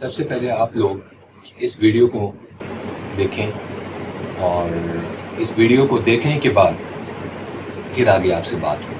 سب سے پہلے آپ لوگ اس ویڈیو کو دیکھیں اور اس ویڈیو کو دیکھنے کے بعد پھر آگے آپ سے بات ہو۔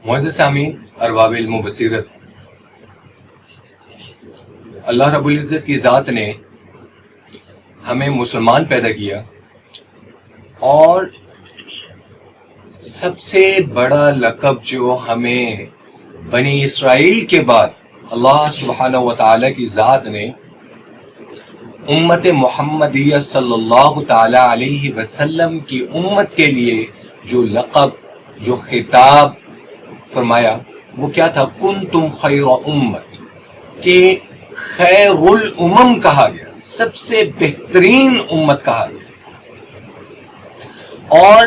معزز سامعین، ارباب علم و بصیرت، اللہ رب العزت کی ذات نے ہمیں مسلمان پیدا کیا اور سب سے بڑا لقب جو ہمیں بنی اسرائیل کے بعد اللہ سبحانہ و تعالی کی ذات نے امت محمدیہ صلی اللہ تعالی علیہ وسلم کی امت کے لیے جو لقب، جو خطاب فرمایا، وہ کیا تھا؟ کنتم خیر امت، کہ خیر الامم کہا گیا، سب سے بہترین امت کہا گیا۔ اور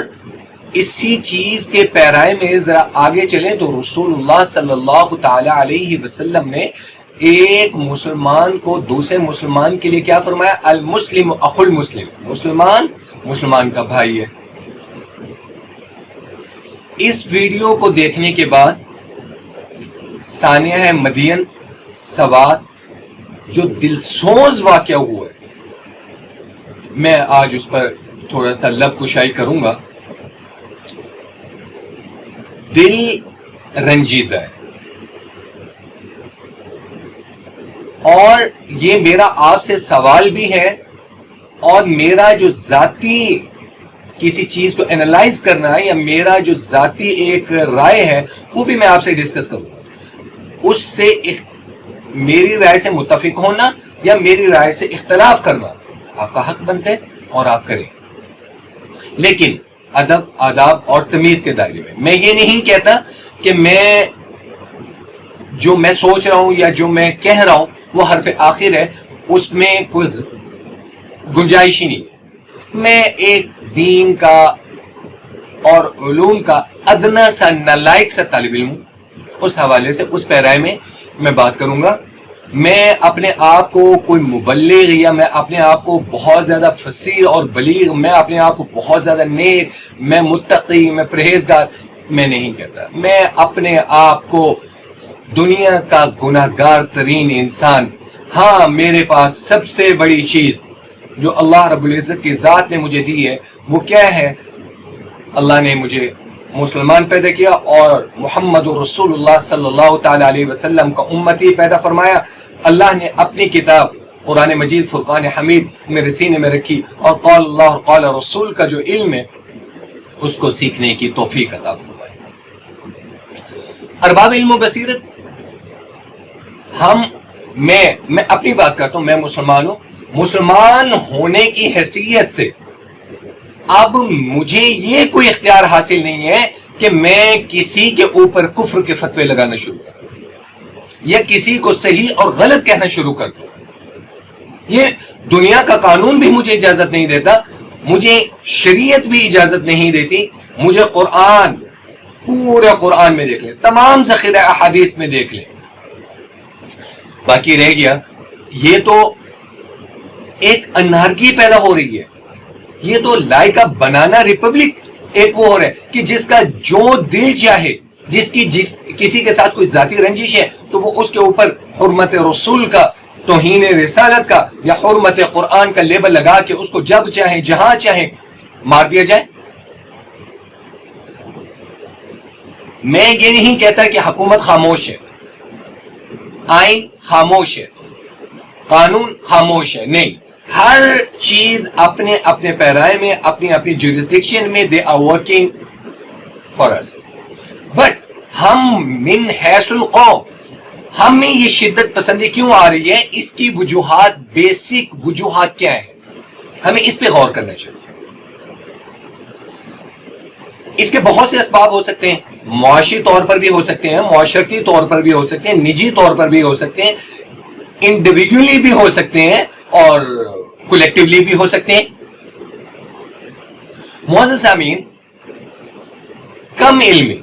اسی چیز کے پیرائے میں ذرا آگے چلیں تو رسول اللہ صلی اللہ تعالی علیہ وسلم نے ایک مسلمان کو دوسرے مسلمان کے لیے کیا فرمایا؟ المسلم اخو المسلم، مسلمان مسلمان کا بھائی ہے۔ اس ویڈیو کو دیکھنے کے بعد سانحہ مدین سوات جو دلسوز واقعہ ہوا ہے، میں آج اس پر تھوڑا سا لب کشائی کروں گا۔ دل رنجیدہ ہے اور یہ میرا آپ سے سوال بھی ہے، اور میرا جو ذاتی کسی چیز کو انالائز کرنا ہے یا میرا جو ذاتی ایک رائے ہے وہ بھی میں آپ سے ڈسکس کروں گا۔ اس سے میری رائے سے متفق ہونا یا میری رائے سے اختلاف کرنا آپ کا حق بنتا ہے اور آپ کریں، لیکن ادب، آداب اور تمیز کے دائرے میں یہ نہیں کہتا کہ جو میں سوچ رہا ہوں یا جو میں کہہ رہا ہوں وہ حرف آخر ہے، اس میں کوئی گنجائش ہی نہیں ہے۔ میں ایک دین کا اور علوم کا ادنا سا نالائق سا طالب علم ہوں، اس حوالے سے اس پیرائے میں بات کروں گا۔ میں اپنے آپ کو کوئی مبلغ یا میں اپنے آپ کو بہت زیادہ فصیح اور بلیغ، میں اپنے آپ کو بہت زیادہ نیک، میں متقی، میں پرہیزگار میں نہیں کہتا۔ میں اپنے آپ کو دنیا کا گناہگار ترین انسان، ہاں میرے پاس سب سے بڑی چیز جو اللہ رب العزت کی ذات نے مجھے دی ہے وہ کیا ہے؟ اللہ نے مجھے مسلمان پیدا کیا اور محمد رسول اللہ صلی اللہ تعالی علیہ وسلم کا امتی پیدا فرمایا۔ اللہ نے اپنی کتاب قرآن مجید فرقان حمید میرے سینے میں رکھی، اور قال اللہ اور قال رسول کا جو علم ہے اس کو سیکھنے کی توفیق عطا فرمائی۔ ارباب علم و بصیرت، میں اپنی بات کرتا ہوں، میں مسلمان ہوں۔ مسلمان ہونے کی حیثیت سے اب مجھے یہ کوئی اختیار حاصل نہیں ہے کہ میں کسی کے اوپر کفر کے فتوے لگانا شروع کر دوں یا کسی کو صحیح اور غلط کہنا شروع کر دوں۔ یہ دنیا کا قانون بھی مجھے اجازت نہیں دیتا، مجھے شریعت بھی اجازت نہیں دیتی۔ مجھے قرآن، پورے قرآن میں دیکھ لیں، تمام ذخیرہ احادیث میں دیکھ لیں۔ باقی رہ گیا یہ تو ایک انارکی پیدا ہو رہی ہے، یہ تو لائک اے بنانا ریپبلک ایک وہ ہو رہا ہے کہ جس کا جو دل چاہے، کسی کے ساتھ کوئی ذاتی رنجش ہے تو وہ اس کے اوپر حرمت رسول کا، توہین رسالت کا یا حرمت قرآن کا لیبل لگا کے اس کو جب چاہے جہاں چاہے مار دیا جائے۔ میں یہ نہیں کہتا کہ حکومت خاموش ہے، آئین خاموش ہے، قانون خاموش ہے، نہیں، ہر چیز اپنے اپنے پیرائے میں، اپنی اپنی جورسڈکشن میں they are working for us. But ہم من حیث القوم، ہم میں یہ شدت پسندی کیوں آ رہی ہے؟ اس کی وجوہات، بیسک وجوہات کیا ہیں؟ ہمیں اس پہ غور کرنا چاہیے. اس کے بہت سے اسباب ہو سکتے ہیں، معاشی طور پر بھی ہو سکتے ہیں، معاشرتی طور پر بھی ہو سکتے ہیں، نجی طور پر بھی ہو سکتے ہیں، انڈیویجولی بھی ہو سکتے ہیں اور کولیکٹیولی بھی ہو سکتے ہیں. معزز سامعین، کم علمی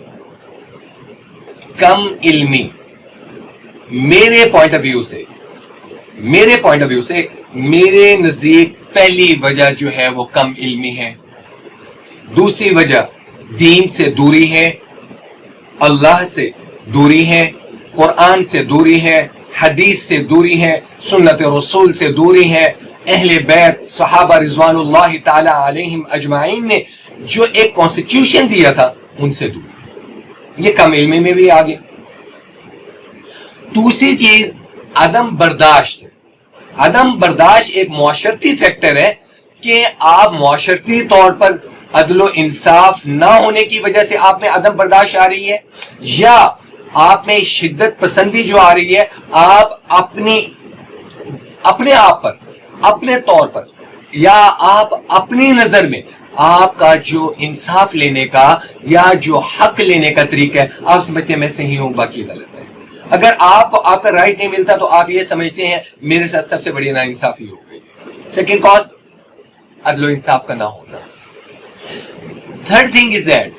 میرے پوائنٹ آف ویو سے میرے نزدیک پہلی وجہ جو ہے وہ کم علمی ہے. دوسری وجہ دین سے دوری ہے، اللہ سے دوری ہے، قرآن سے دوری ہے، حدیث سے دوری ہے، سنت رسول سے دوری ہے، اہل بیت صحابہ رضوان اللہ تعالی علیہم اجمعین نے جو ایک کانسٹیٹیوشن دیا تھا ان سے دوری. یہ کم علمی میں بھی آ گیا. دوسری چیز عدم برداشت ہے. عدم برداشت ایک معاشرتی فیکٹر ہے کہ آپ معاشرتی طور پر عدل و انصاف نہ ہونے کی وجہ سے آپ میں عدم برداشت آ رہی ہے، یا آپ میں شدت پسندی جو آ رہی ہے، آپ اپنے آپ پر، اپنے طور پر، یا آپ اپنی نظر میں آپ کا جو انصاف لینے کا یا جو حق لینے کا طریقہ ہے، آپ سمجھتے ہیں میں صحیح ہوں باقی غلط ہے. اگر آپ کو آپ کا رائٹ نہیں ملتا تو آپ یہ سمجھتے ہیں میرے ساتھ سب سے بڑی ناانصافی ہو گئی. سیکنڈ کاز عدل و انصاف کا نہ ہونا. تھرڈ تھنگ از دیٹ،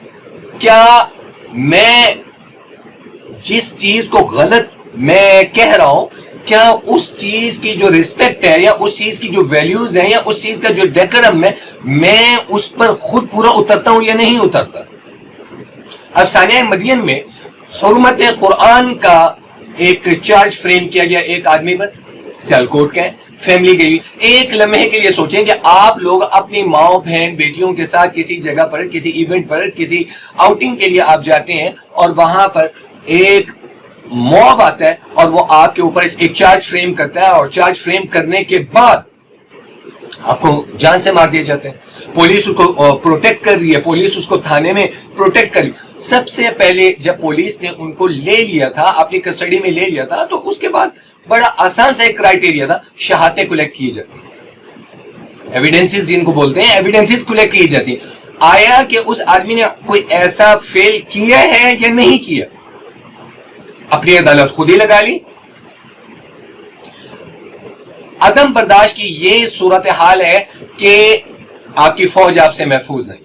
کیا میں جس چیز کو غلط میں کہہ رہا ہوں، کیا اس چیز کی جو ریسپیکٹ ہے یا اس چیز کی جو ویلیوز ہیں یا اس چیز کا جو ڈیکورم ہے، میں اس پر خود پورا اترتا ہوں یا نہیں اترتا؟ اب ثانیہ مدین میں حرمت قرآن کا ایک چارج فریم کیا گیا ایک آدمی پر، سیالکوٹ کے فیملی گئی. ایک لمحے کے لیے سوچیں کہ آپ لوگ اپنی ماں بہن بیٹیوں کے ساتھ کسی جگہ پر، کسی ایونٹ پر، کسی آؤٹنگ کے لیے آپ جاتے ہیں اور وہاں پر ایک موب آتا ہے اور وہ آپ کے اوپر ایک چارج فریم کرتا ہے، اور چارج فریم کرنے کے بعد آپ کو جان سے مار دیا جاتا ہے. پولیس اس کو پروٹیکٹ کر رہی ہے، پولیس اس کو تھانے میں پروٹیکٹ کر رہی ہے. سب سے پہلے جب پولیس نے ان کو لے لیا تھا، اپنی کسٹڈی میں لے لیا تھا، تو اس کے بعد بڑا آسان سا ایک کرائٹیریا تھا، شہادتیں کلیکٹ کی جاتی ہیں، ایویڈنسز جن کو بولتے ہیں، ایویڈنسز کلیکٹ کی جاتی ہیں. آیا کہ اس آدمی نے کوئی ایسا فیل کیا ہے یا نہیں کیا؟ اپنی عدالت خود ہی لگا لی. عدم برداشت کی یہ صورتحال ہے کہ آپ کی فوج آپ سے محفوظ نہیں،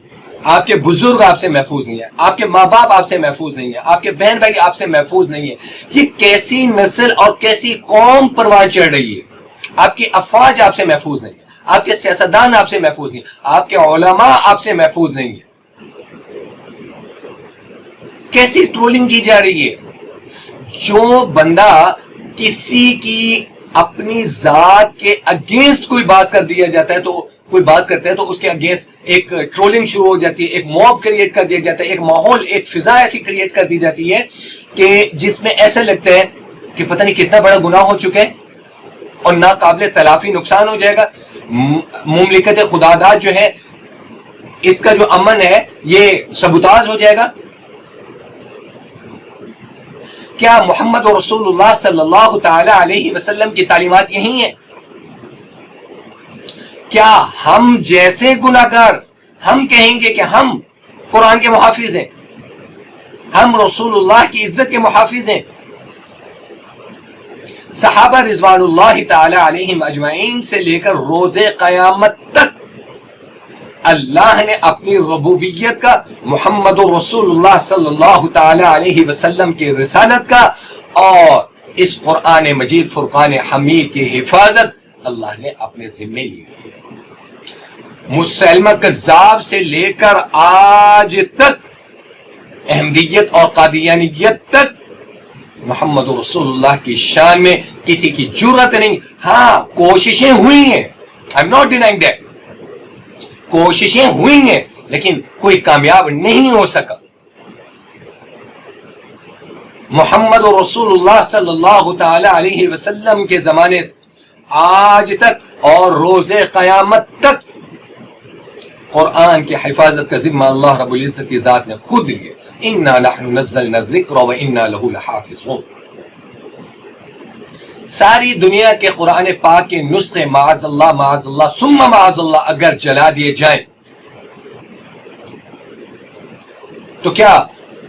آپ کے بزرگ آپ سے محفوظ نہیں ہے، آپ کے ماں باپ آپ سے محفوظ نہیں ہے، آپ کے بہن بھائی آپ سے محفوظ نہیں ہے. یہ کیسی نسل اور کیسی قوم پرواز چڑھ رہی ہے؟ آپ کی افواج آپ سے محفوظ نہیں ہے، آپ کے سیاستدان آپ سے محفوظ نہیں، آپ کے علماء آپ سے محفوظ نہیں ہے. کیسی ٹرولنگ کی جا رہی ہے؟ جو بندہ کسی کی اپنی ذات کے اگینسٹ کوئی بات کر دیا جاتا ہے، تو کوئی بات کرتا ہے تو اس کے اگینسٹ ایک ٹرولنگ شروع ہو جاتی ہے، ایک موب کریٹ کر دیا جاتا ہے، ایک ماحول، ایک فضا ایسی کریٹ کر دی جاتی ہے کہ جس میں ایسا لگتا ہے کہ پتہ نہیں کتنا بڑا گناہ ہو چکا ہے اور ناقابل تلافی نقصان ہو جائے گا. مملکت خداداد جو ہے، اس کا جو امن ہے یہ سبوتاژ ہو جائے گا. کیا محمد رسول اللہ صلی اللہ تعالی علیہ وسلم کی تعلیمات یہی ہیں؟ کیا ہم جیسے گناہگار ہم کہیں گے کہ ہم قرآن کے محافظ ہیں، ہم رسول اللہ کی عزت کے محافظ ہیں؟ صحابہ رضوان اللہ تعالی علیہم اجمعین سے لے کر روز قیامت تک اللہ نے اپنی ربوبیت کا، محمد رسول اللہ صلی اللہ تعالی علیہ وسلم کی رسالت کا اور اس قرآن مجید فرقان حمید کی حفاظت اللہ نے اپنے ذمے لی ہے. مسلمہ کذاب سے لے کر آج تک احمدیت اور قادیانیت تک محمد رسول اللہ کی شان میں کسی کی جرأت نہیں. ہاں کوششیں ہوئی ہیں، I'm not denying that، کوششیں ہوئی ہیں لیکن کوئی کامیاب نہیں ہو سکا. محمد رسول اللہ صلی اللہ تعالی علیہ وسلم کے زمانے سے آج تک اور روز قیامت تک قرآن کی حفاظت کا ذمہ اللہ رب العزت کی ذات نے خود لیا. انا نحن نزلنا الذکر وانا له لحافظون. ساری دنیا کے قرآن پاک کے نسخے معاذ اللہ ثم معاذ اللہ اگر جلا دیے جائیں تو کیا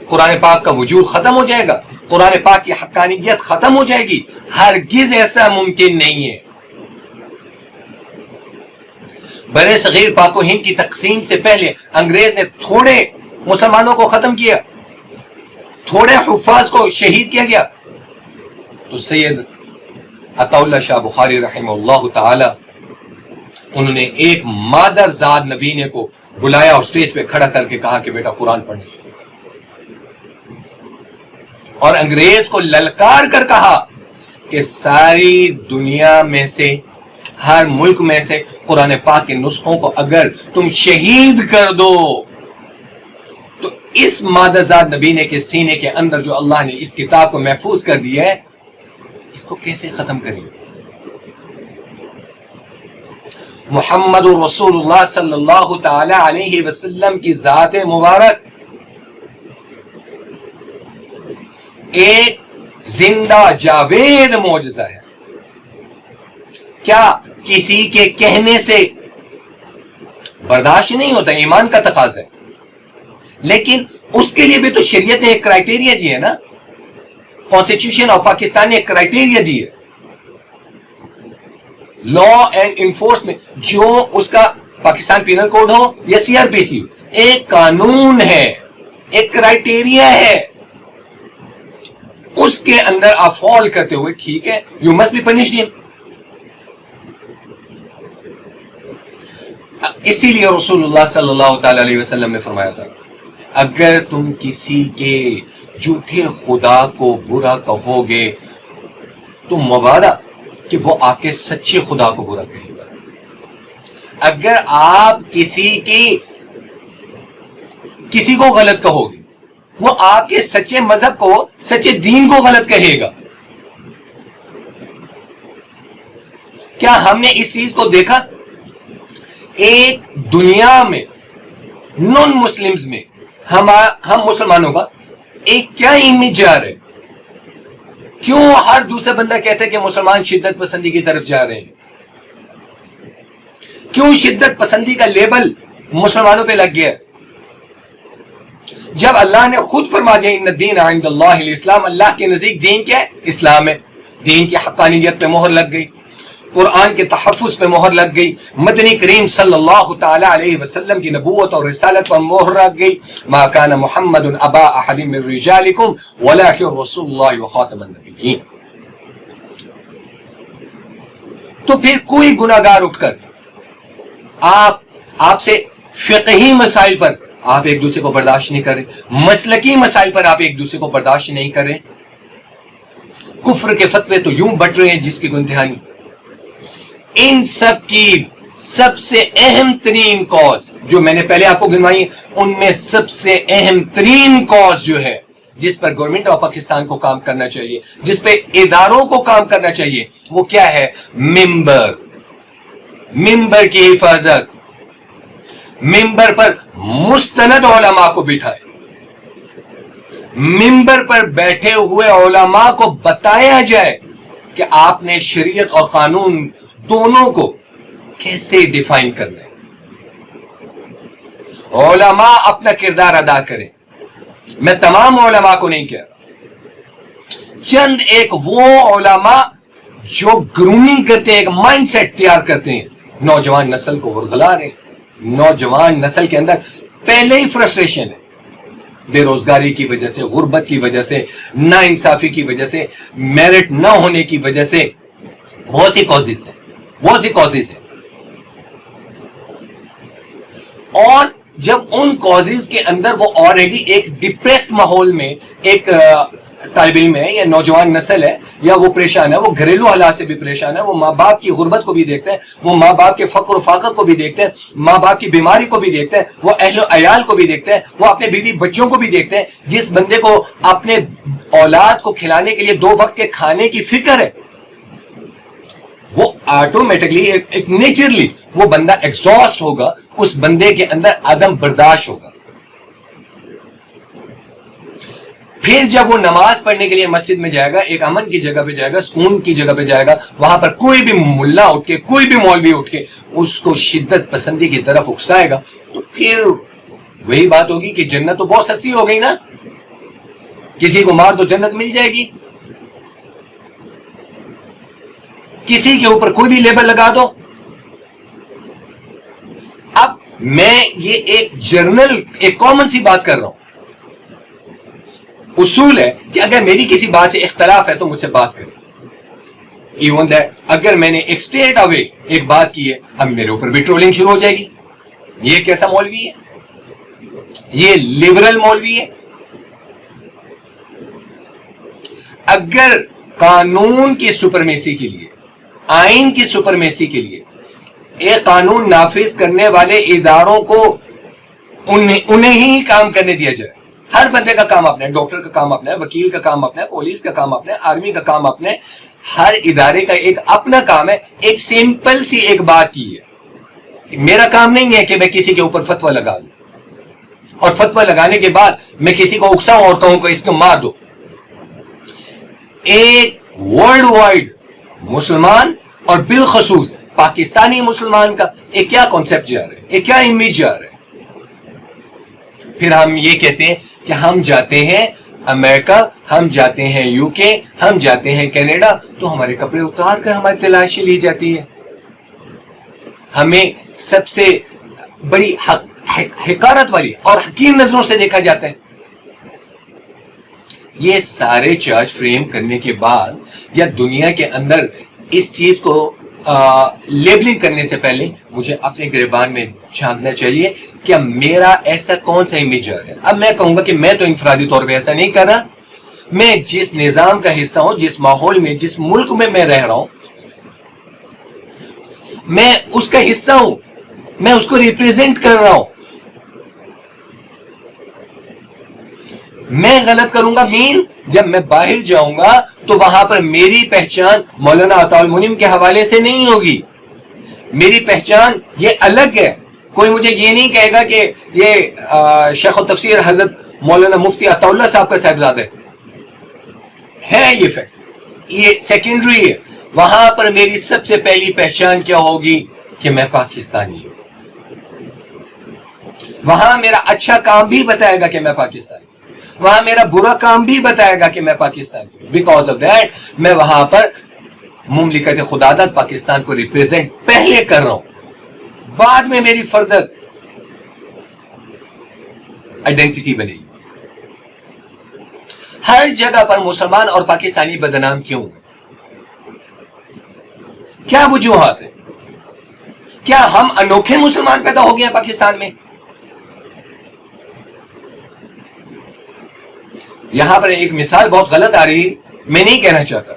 قرآن پاک کا وجود ختم ہو جائے گا؟ قرآن پاک کی حقانیت ختم ہو جائے گی؟ ہرگز ایسا ممکن نہیں ہے. برے صغیر پاک و ہند کی تقسیم سے پہلے انگریز نے تھوڑے مسلمانوں کو ختم کیا، تھوڑے حفاظ کو شہید کیا گیا. تو سید عطا اللہ شاہ بخاری رحمہ اللہ تعالی انہوں نے ایک مادر زاد نبینے کو بلایا اور سٹیج پہ کھڑا کر کے کہا کہ بیٹا قرآن پڑھنے شروع کر، اور انگریز کو للکار کر کہا کہ ساری دنیا میں سے ہر ملک میں سے قرآن پاک کے نسخوں کو اگر تم شہید کر دو تو اس مادر زاد نبینے کے سینے کے اندر جو اللہ نے اس کتاب کو محفوظ کر دیا ہے اس کو کیسے ختم کریں گے؟ محمد رسول اللہ صلی اللہ تعالی علیہ وسلم کی ذات مبارک ایک زندہ جاوید معجزہ ہے. کیا کسی کے کہنے سے برداشت نہیں ہوتا؟ ایمان کا تقاضا ہے، لیکن اس کے لیے بھی تو شریعت نے ایک کرائٹیریا دی ہے نا. کانسٹیٹیوشن آف پاکستان نے ایک کرائٹیریا دی ہے، لا اینڈ انفورسمنٹ، جو اس کا پاکستان پینل کوڈ ہو یا سی آر پی سی ہو، ایک قانون ہے، ایک کرائٹیریا ہے. اس کے اندر آپ فال کرتے ہوئے ٹھیک ہے، یو مسٹ بی پنشڈ. اسی لیے رسول اللہ صلی اللہ تعالی علیہ وسلم نے فرمایا تھا اگر تم کسی کے جھوٹے خدا کو برا کہو گے تو مبارہ کہ وہ آپ کے سچے خدا کو برا کہے گا. اگر آپ کسی کو غلط کہو گے وہ آپ کے سچے مذہب کو، سچے دین کو غلط کہے گا. کیا ہم نے اس چیز کو دیکھا؟ ایک دنیا میں نان مسلمز میں ہم مسلمانوں کا ایک کیا امیج جا رہا ہے؟ کیوں ہر دوسرا بندہ کہتا ہے کہ مسلمان شدت پسندی کی طرف جا رہے ہیں؟ کیوں شدت پسندی کا لیبل مسلمانوں پہ لگ گیا ہے؟ جب اللہ نے خود فرما دیا ان الدین عند اللہ الاسلام، اللہ کے نزدیک دین کیا ہے؟ اسلام ہے. دین کی حقانیت پہ مہر لگ گئی، قرآن کے تحفظ پہ مہر لگ گئی، مدنی کریم صلی اللہ تعالی علیہ وسلم کی نبوت اور رسالت پر مہر لگ گئی. ما کان محمد ابا احد من رجالکم ولکن رسول اللہ وخاتم النبیین. تو پھر کوئی گناہگار اٹھ کر آپ سے فقہی مسائل پر آپ ایک دوسرے کو برداشت نہیں کر رہے، مسلکی مسائل پر آپ ایک دوسرے کو برداشت نہیں کر رہے، کفر کے فتوے تو یوں بٹ رہے ہیں جس کی کوئی انتہا نہیں. ان سب کی سب سے اہم ترین کاز جو میں نے پہلے آپ کو گنوائی، ان میں سب سے اہم ترین کاز جو ہے جس پر گورنمنٹ آف پاکستان کو کام کرنا چاہیے، جس پہ اداروں کو کام کرنا چاہیے، وہ کیا ہے؟ ممبر کی حفاظت. ممبر پر مستند علماء کو بٹھائے، ممبر پر بیٹھے ہوئے علماء کو بتایا جائے کہ آپ نے شریعت اور قانون دونوں کو کیسے ڈیفائن کرنا ہے. علماء اپنا کردار ادا کریں. میں تمام علماء کو نہیں کہہ رہا، چند ایک وہ علماء جو گرومنگ کرتے ہیں، ایک مائنڈ سیٹ تیار کرتے ہیں، نوجوان نسل کو ورغلا رہے ہیں. نوجوان نسل کے اندر پہلے ہی فرسٹریشن ہے، بے روزگاری کی وجہ سے، غربت کی وجہ سے، نا انصافی کی وجہ سے، میرٹ نہ ہونے کی وجہ سے، بہت سی کازز ہیں. اور جب ان کازز کے اندر وہ آلریڈی ایک ڈپریس ماحول میں، ایک طالب علم ہے یا نوجوان نسل ہے یا وہ پریشان ہے، وہ گھریلو حالات سے بھی پریشان ہے، وہ ماں باپ کی غربت کو بھی دیکھتے ہیں، وہ ماں باپ کے فقر و فاقہ کو بھی دیکھتے ہیں، ماں باپ کی بیماری کو بھی دیکھتے ہیں، وہ اہل و عیال کو بھی دیکھتے ہیں، وہ اپنے بیوی بچوں کو بھی دیکھتے ہیں۔ جس بندے کو اپنے اولاد کو کھلانے کے لیے 2 وقت کے کھانے کی فکر ہے، وہ آٹومیٹکلی ایک نیچرلی وہ بندہ ایگزاسٹ ہوگا، اس بندے کے اندر عدم برداشت ہوگا۔ پھر جب وہ نماز پڑھنے کے لیے مسجد میں جائے گا، ایک امن کی جگہ پہ جائے گا، سکون کی جگہ پہ جائے گا، وہاں پر کوئی بھی ملا اٹھ کے، کوئی بھی مولوی اٹھ کے اس کو شدت پسندی کی طرف اکسائے گا، تو پھر وہی بات ہوگی کہ جنت تو بہت سستی ہو گئی نا، کسی کو مار دو جنت مل جائے گی، کسی کے اوپر کوئی بھی لیبل لگا دو۔ اب میں یہ ایک جرنل، ایک کامن سی بات کر رہا ہوں۔ اصول ہے کہ اگر میری کسی بات سے اختلاف ہے تو مجھ سے بات کریں، ایون دیٹ اگر میں نے ایک اسٹیٹ اوے ایک بات کی ہے، اب میرے اوپر بھی ٹرولنگ شروع ہو جائے گی، یہ کیسا مولوی ہے، یہ لبرل مولوی ہے۔ اگر قانون کی سپرمیسی کے لیے، آئین کی سپرمیسی کے لیے ایک قانون نافذ کرنے والے اداروں کو انہیں ہی کام کرنے دیا جائے، ہر بندے کا کام اپنا ہے، ڈاکٹر کا کام اپنا ہے، وکیل کا کام اپنا ہے، پولیس کا کام اپنا ہے، آرمی کا کام اپنا ہے، ہر ادارے کا ایک اپنا کام ہے۔ ایک سمپل سی ایک بات کی ہے، میرا کام نہیں ہے کہ میں کسی کے اوپر فتویٰ لگا دوں اور فتویٰ لگانے کے بعد میں کسی کو اکساؤں اور کہوں کہ اس کو مار دو۔ ایک ورلڈ وائڈ مسلمان اور بالخصوص پاکستانی مسلمان کا ایک کیا کانسیپٹ جا رہا ہے، ایک کیا امیج جا رہا ہے۔ پھر ہم یہ کہتے ہیں کہ ہم جاتے ہیں امریکہ، ہم جاتے ہیں یو کے، ہم جاتے ہیں کینیڈا، تو ہمارے کپڑے اتار کر ہماری تلاشی لی جاتی ہے، ہمیں سب سے بڑی حقارت والی اور حقیر نظروں سے دیکھا جاتا ہے۔ یہ سارے چارج فریم کرنے کے بعد یا دنیا کے اندر اس چیز کو لیبلنگ کرنے سے پہلے مجھے اپنے گریبان میں جھانکنا چاہیے کہ میرا ایسا کون سا امیج ہے۔ اب میں کہوں گا کہ میں تو انفرادی طور پہ ایسا نہیں کر رہا، میں جس نظام کا حصہ ہوں، جس ماحول میں، جس ملک میں رہ رہا ہوں، میں اس کا حصہ ہوں، میں اس کو ریپریزنٹ کر رہا ہوں۔ میں غلط کروں گا مین جب میں باہر جاؤں گا تو وہاں پر میری پہچان مولانا عطا المنعم کے حوالے سے نہیں ہوگی، میری پہچان یہ الگ ہے۔ کوئی مجھے یہ نہیں کہے گا کہ یہ شیخ التفسیر حضرت مولانا مفتی عطا اللہ صاحب کا صاحبزادہ ہے، یہ فیکٹ، یہ سیکنڈری ہے۔ وہاں پر میری سب سے پہلی پہچان کیا ہوگی کہ میں پاکستانی ہوں۔ وہاں میرا اچھا کام بھی بتائے گا کہ میں پاکستانی، وہاں میرا برا کام بھی بتائے گا کہ میں پاکستانی ہوں۔ بیکاز آف دیٹ میں وہاں پر مملکت خداداد پاکستان کو ریپریزنٹ پہلے کر رہا ہوں، بعد میں میری فردر آئیڈینٹی بنے گی۔ ہر جگہ پر مسلمان اور پاکستانی بدنام کیوں ہیں؟ کیا وجوہات ہیں؟ کیا ہم انوکھے مسلمان پیدا ہو گئے ہیں پاکستان میں؟ یہاں پر ایک مثال بہت غلط آ رہی، میں نہیں کہنا چاہتا،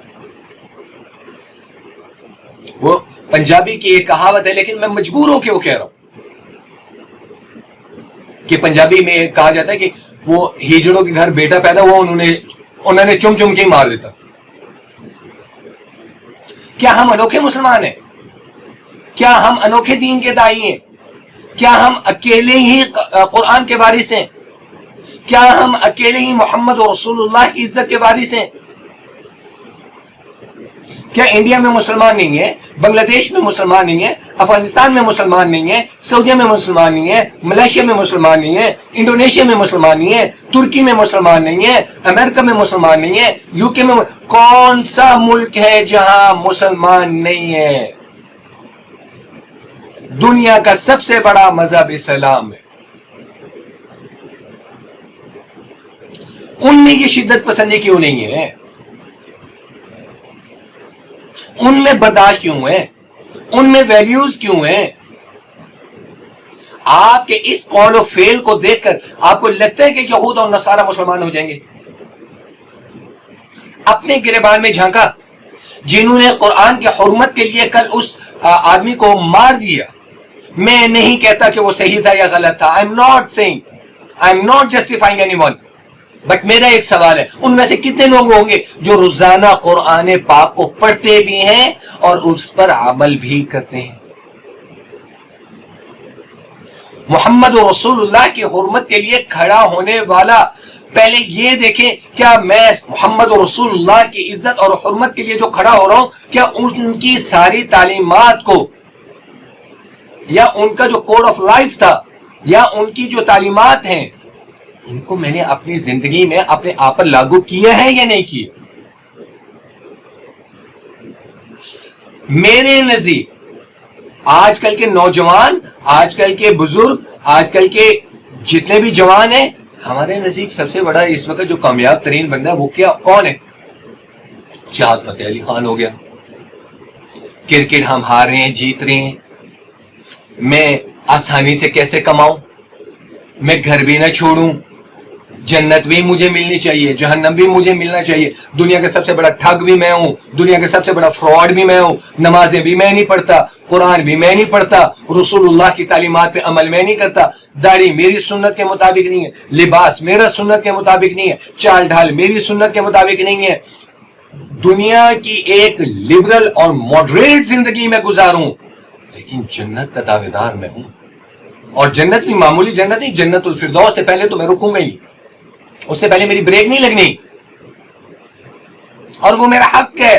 وہ پنجابی کی ایک کہاوت ہے لیکن میں مجبور ہو کے وہ کہہ رہا ہوں کہ پنجابی میں کہا جاتا ہے کہ وہ ہیجڑوں کے گھر بیٹا پیدا ہوا، انہوں نے چم چم کے مار دیتا۔ کیا ہم انوکھے مسلمان ہیں؟ کیا ہم انوکھے دین کے دائی ہیں؟ کیا ہم اکیلے ہی قرآن کے وارث ہیں؟ کیا ہم اکیلے ہی محمد رسول اللہ کی عزت کے وارث ہیں؟ کیا انڈیا میں مسلمان نہیں ہے، بنگلہ دیش میں مسلمان نہیں ہے، افغانستان میں مسلمان نہیں ہے، سعودیہ میں مسلمان نہیں ہے، ملائیشیا میں مسلمان نہیں ہے، انڈونیشیا میں مسلمان نہیں ہے، ترکی میں مسلمان نہیں ہے، امریکہ میں مسلمان نہیں ہے، یو کے میں کون سا ملک ہے جہاں مسلمان نہیں ہے؟ دنیا کا سب سے بڑا مذہب اسلام ہے۔ ان میں یہ شدت پسندی کیوں نہیں ہے؟ ان میں برداشت کیوں ہے؟ ان میں ویلیوز کیوں ہیں؟ آپ کے اس قول و فعل کو دیکھ کر آپ کو لگتا ہے کہ یہود اور نصارہ مسلمان ہو جائیں گے؟ اپنے گریبان میں جھانکا. جنہوں نے قرآن کی حرمت کے لیے کل اس آدمی کو مار دیا، میں نہیں کہتا کہ وہ صحیح تھا یا غلط تھا. I am not justifying anyone. But میرا ایک سوال ہے، ان میں سے کتنے لوگ ہوں گے جو روزانہ قرآن پاک کو پڑھتے بھی ہیں اور اس پر عمل بھی کرتے ہیں؟ محمد رسول اللہ کی حرمت کے لیے کھڑا ہونے والا پہلے یہ دیکھیں، کیا میں محمد رسول اللہ کی عزت اور حرمت کے لیے جو کھڑا ہو رہا ہوں، کیا ان کی ساری تعلیمات کو یا ان کا جو کوڈ آف لائف تھا یا ان کی جو تعلیمات ہیں ان کو میں نے اپنی زندگی میں اپنے آپ پر لاگو کیا ہے یا نہیں کیا؟ میرے نزدیک آج کل کے نوجوان، آج کل کے بزرگ، آج کل کے جتنے بھی جوان ہیں، ہمارے نزدیک سب سے بڑا اس وقت جو کامیاب ترین بندہ ہے وہ کون ہے؟ شہاد فتح علی خان ہو گیا. کرکٹ ہم ہار رہے ہیں، جیت رہے ہیں، میں آسانی سے کیسے کماؤں، میں گھر بھی نہ چھوڑوں، جنت بھی مجھے ملنی چاہیے، جہنم بھی مجھے ملنا چاہیے، دنیا کا سب سے بڑا ٹھگ بھی میں ہوں، دنیا کا سب سے بڑا فراڈ بھی میں ہوں، نمازیں بھی میں نہیں پڑھتا، قرآن بھی میں نہیں پڑھتا، رسول اللہ کی تعلیمات پہ عمل میں نہیں کرتا، داڑھی میری سنت کے مطابق نہیں ہے، لباس میرا سنت کے مطابق نہیں ہے، چال ڈھال میری سنت کے مطابق نہیں ہے، دنیا کی ایک لبرل اور ماڈریٹ زندگی میں گزاروں، لیکن جنت کا دعوے دار میں ہوں. اور جنت بھی معمولی جنت نہیں، جنت الفردوس سے پہلے تو میں رکوں گا ہی نہیں، اس سے پہلے میری بریک نہیں لگنی، اور وہ میرا حق ہے.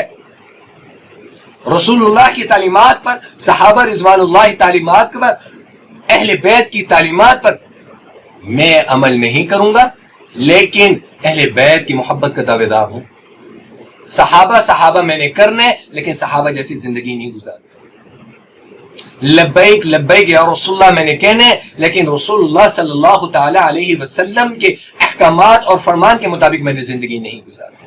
رسول اللہ کی تعلیمات پر، صحابہ رضوان اللہ تعلیمات پر، اہل بیت کی تعلیمات پر میں عمل نہیں کروں گا، لیکن اہل بیت کی محبت کا دعوے دار ہوں. صحابہ میں نے کرنا ہے، لیکن صحابہ جیسی زندگی نہیں گزارنا. لبیک لبیک یا رسول اللہ میں نے کہنا ہے، لیکن رسول اللہ صلی اللہ تعالی علیہ وسلم کے احکامات اور فرمان کے مطابق میں نے زندگی نہیں گزارنا.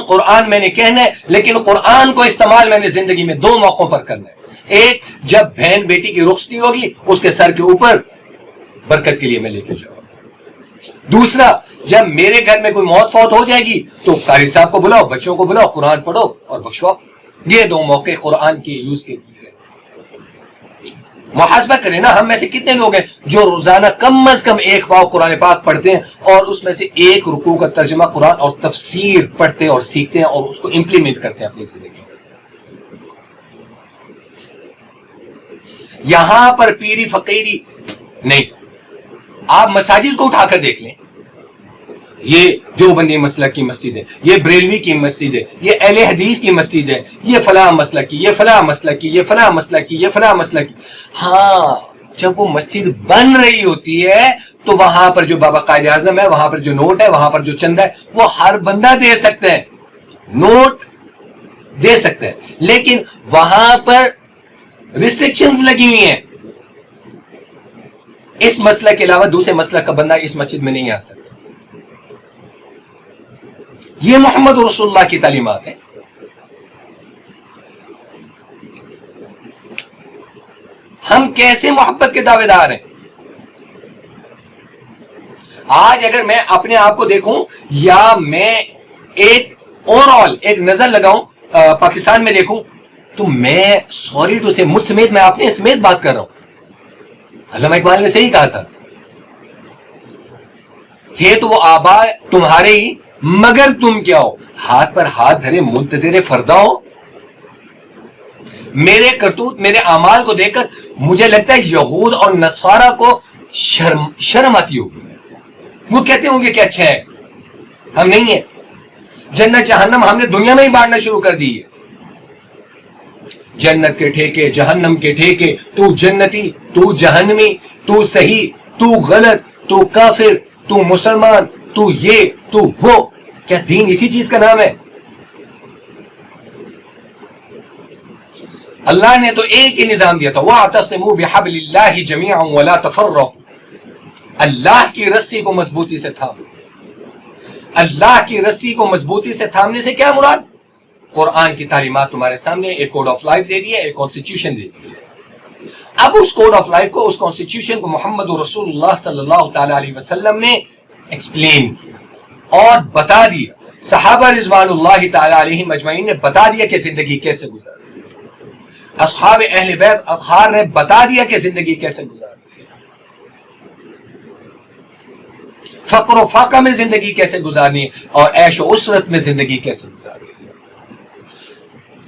قرآن میں نے کہنا ہے، لیکن قرآن کو استعمال میں نے زندگی میں 2 موقعوں پر کرنا ہے. ایک، جب بہن بیٹی کی رخصتی ہوگی اس کے سر کے اوپر برکت کے لیے میں لے کے جاؤں. دوسرا، جب میرے گھر میں کوئی موت فوت ہو جائے گی تو قاری صاحب کو بلاؤ، بچوں کو بلاؤ، قرآن پڑھو اور بخشواؤ. یہ 2 موقع قرآن کے یوز کے لیے. محاسبہ کریں نا، ہم میں سے کتنے لوگ ہیں جو روزانہ کم از کم 1 پاؤ قرآن پاک پڑھتے ہیں اور اس میں سے 1 رکوع کا ترجمہ قرآن اور تفسیر پڑھتے اور سیکھتے ہیں اور اس کو امپلیمنٹ کرتے ہیں اپنی زندگی میں. یہاں پر پیری فقیری نہیں. آپ مساجد کو اٹھا کر دیکھ لیں، یہ دیوبندی مسلک کی مسجد ہے، یہ بریلوی کی مسجد ہے، یہ اہل حدیث کی مسجد ہے، یہ فلاں مسلک کی، یہ فلاں مسلک کی، یہ فلاں مسلک کی، یہ فلاں مسلک کی. ہاں، جب وہ مسجد بن رہی ہوتی ہے تو وہاں پر جو بابا قائد اعظم ہے، وہاں پر جو نوٹ ہے، وہاں پر جو چندہ ہے، وہ ہر بندہ دے سکتا ہے، نوٹ دے سکتا ہے، لیکن وہاں پر ریسٹرکشنز لگی ہوئی ہیں. اس مسلک کے علاوہ دوسرے مسلک کا بندہ اس مسجد میں نہیں آ سکتا. یہ محمد رسول اللہ کی تعلیمات ہیں. ہم کیسے محبت کے دعوے دار ہیں؟ آج اگر میں اپنے آپ کو دیکھوں یا میں ایک اوور آل ایک نظر لگاؤں پاکستان میں دیکھوں تو میں سوری ٹو سے مجھ سمیت، میں اپنے سمیت بات کر رہا ہوں. علامہ اقبال نے صحیح کہا تھا، تھے تو وہ آبا تمہارے ہی مگر تم کیا ہو، ہاتھ پر ہاتھ دھرے منتظر فردا ہو. میرے کرتوت، میرے اعمال کو دیکھ کر مجھے لگتا ہے یہود اور نصارہ کو شرم آتی ہوگی. وہ کہتے ہوں گے کہ اچھا ہے، ہم نہیں ہیں. جنت جہنم ہم نے دنیا میں ہی بانٹنا شروع کر دی ہے. جنت کے ٹھیکے، جہنم کے ٹھیکے، تو جنتی، تو جہنمی، تو صحیح، تو غلط، تو کافر، تو مسلمان، تو یہ، تو وہ. کیا دین اسی چیز کا نام ہے؟ اللہ نے تو ایک ہی نظام دیا تھا، وَاعْتَصِمُوا بِحَبْلِ اللَّهِ جَمِيعًا وَلَا تَفَرَّقُوا. اللہ کی رسی کو مضبوطی سے تھامو. اللہ کی رسی کو مضبوطی سے تھامنے سے کیا مراد؟ قرآن کی تعلیمات تمہارے سامنے، ایک کوڈ آف لائف دے دیا، ایک کانسٹیٹیوشن دے دیا. اب اس کوڈ آف لائف کو، اس کانسٹیٹیوشن کو محمد رسول اللہ صلی اللہ تعالی علیہ وسلم نے ایکسپلین کیا اور بتا دیا. صحابہ رضوان اللہ تعالی علیہم اجمعین نے بتا دیا کہ زندگی کیسے گزارنی ہے، اصحاب اہل بیت اطہار نے بتا دیا کہ زندگی کیسے گزارنی ہے، فقر و فاقہ میں زندگی کیسے گزارنی ہے اور عیش و عسرت میں زندگی کیسے گزارنی ہے۔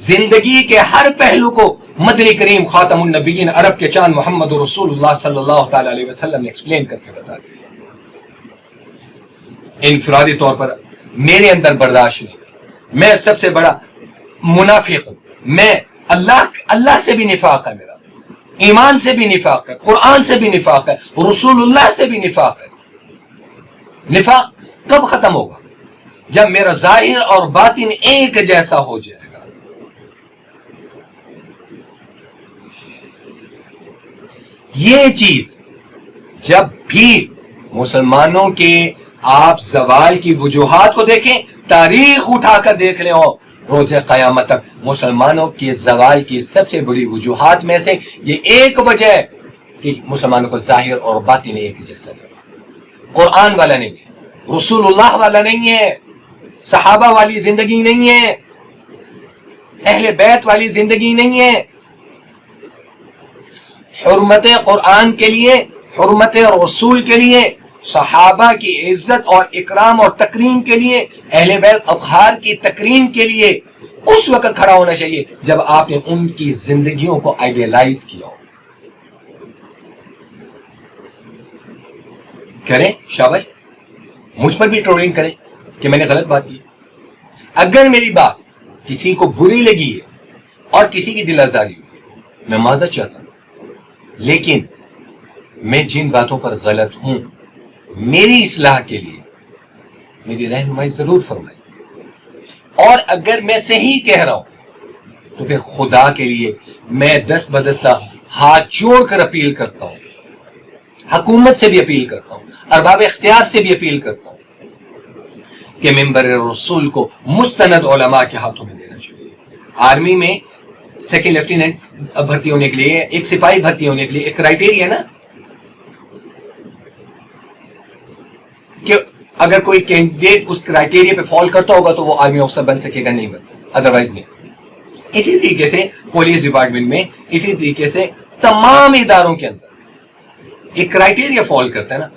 زندگی کے ہر پہلو کو مدنی کریم خاتم النبیین عرب کے چاند محمد رسول اللہ صلی اللہ تعالی علیہ وسلم نے ایکسپلین کر کے بتا دیا۔ انفرادی طور پر میرے اندر برداشت نہیں، میں سب سے بڑا منافق ہوں، میں اللہ سے بھی نفاق ہے، میرا ایمان سے بھی نفاق ہے، قرآن سے بھی نفاق ہے، رسول اللہ سے بھی نفاق ہے۔ نفاق کب ختم ہوگا؟ جب میرا ظاہر اور باطن ایک جیسا ہو جائے گا۔ یہ چیز جب بھی مسلمانوں کے آپ زوال کی وجوہات کو دیکھیں، تاریخ اٹھا کر دیکھ لیں، اور روز قیامت تک مسلمانوں کے زوال کی سب سے بڑی وجوہات میں سے یہ ایک وجہ ہے کہ مسلمانوں کو ظاہر اور باطن ایک جیسا ہے، قرآن والا نہیں ہے، رسول اللہ والا نہیں ہے، صحابہ والی زندگی نہیں ہے، اہل بیت والی زندگی نہیں ہے۔ حرمت قرآن کے لیے، حرمت رسول کے لیے، صحابہ کی عزت اور اکرام اور تکریم کے لیے، اہل بیت اطہار کی تکریم کے لیے اس وقت کھڑا ہونا چاہیے جب آپ نے ان کی زندگیوں کو آئیڈیلائز کیا ہو۔ کریں شاباش، مجھ پر بھی ٹرولنگ کریں کہ میں نے غلط بات کی۔ اگر میری بات کسی کو بری لگی ہے اور کسی کی دل آزاری ہوئی، میں معذرت چاہتا ہوں، لیکن میں جن باتوں پر غلط ہوں میری اصلاح کے لیے میری رہنمائی ضرور فرمائیں، اور اگر میں صحیح کہہ رہا ہوں تو پھر خدا کے لیے میں دست بدستہ ہاتھ جوڑ کر اپیل کرتا ہوں، حکومت سے بھی اپیل کرتا ہوں، ارباب اختیار سے بھی اپیل کرتا ہوں کہ منبر رسول کو مستند علماء کے ہاتھوں میں دینا چاہیے۔ آرمی میں سیکنڈ لیفٹیننٹ بھرتی ہونے کے لیے، ایک سپاہی بھرتی ہونے کے لیے ایک کرائٹیریا ہے نا کہ اگر کوئی کینڈیڈیٹ اس کرائٹیریا پہ فال کرتا ہوگا تو وہ آرمی افسر بن سکے گا، نہیں بن، ادروائز نہیں۔ اسی طریقے سے پولیس ڈپارٹمنٹ میں، اسی طریقے سے تمام اداروں کے اندر ایک کرائٹیریا فال کرتا ہے نا،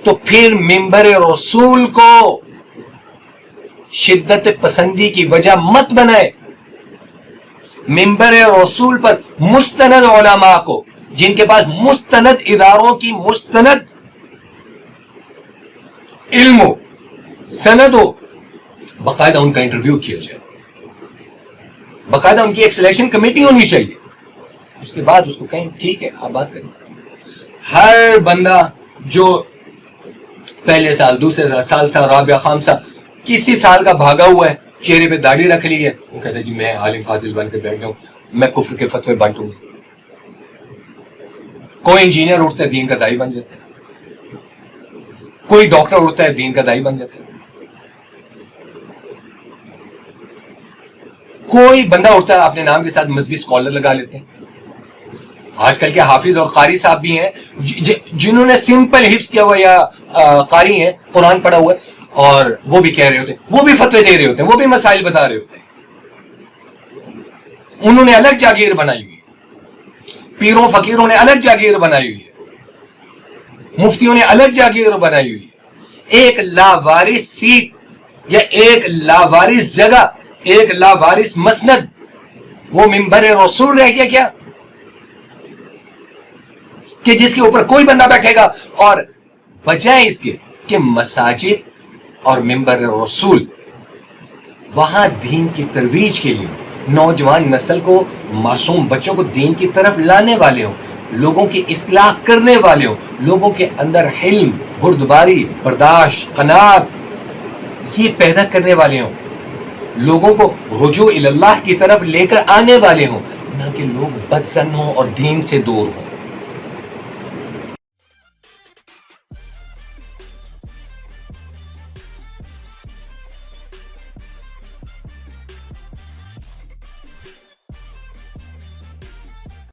تو پھر منبر رسول کو شدت پسندی کی وجہ مت بنائے۔ منبر رسول پر مستند علماء کو، جن کے پاس مستند اداروں کی مستند علم ہو، سند ہو، باقاعدہ ان کا انٹرویو کیا جائے، باقاعدہ ان کی ایک سلیکشن کمیٹی ہونی چاہیے، اس کے بعد اس کو کہیں ٹھیک ہے آپ بات کریں۔ ہر بندہ جو پہلے سال، دوسرے سال، رابعہ خامسہ کسی سال کا بھاگا ہوا ہے، چہرے پہ داڑھی رکھ لی ہے، وہ کہتا ہے جی میں عالم فاضل بن کے بیٹھ گیا ہوں، میں کفر کے فتوے بانٹوں گا۔ کوئی انجینئر اٹھتا ہے دین کا داعی بن جاتا ہے، کوئی ڈاکٹر اٹھتا ہے دین کا داعی بن جاتا ہے، کوئی بندہ اٹھتا ہے اپنے نام کے ساتھ مذہبی اسکالر لگا لیتے ہیں۔ آج کل کے حافظ اور قاری صاحب بھی ہیں جنہوں نے سمپل حفظ کیا ہوا یا قاری ہیں، قرآن پڑھا ہوا ہے، اور وہ بھی کہہ رہے ہوتے ہیں، وہ بھی فتوے دے رہے ہوتے ہیں، وہ بھی مسائل بتا رہے ہوتے ہیں۔ انہوں نے الگ جاگیر بنائی ہوئی ہے، پیروں فقیروں نے الگ جاگیر بنائی ہوئی ہے، مفتیوں نے الگ جاگیر بنائی ہوئی ہے۔ ایک لاوارث سیٹ یا ایک لاوارث جگہ، ایک لاوارث مسند، وہ منبر رسول رہ گیا کیا کہ جس کے اوپر کوئی بندہ بیٹھے گا، اور بجائے اس کے کہ مساجد اور منبر رسول وہاں دین کی ترویج کے لیے، نوجوان نسل کو، معصوم بچوں کو دین کی طرف لانے والے ہوں، لوگوں کی اصلاح کرنے والے ہوں، لوگوں کے اندر حلم، بردباری، برداشت، قناعت یہ پیدا کرنے والے ہوں، لوگوں کو رجوع اللہ کی طرف لے کر آنے والے ہوں، نہ کہ لوگ بدظن ہوں اور دین سے دور ہوں۔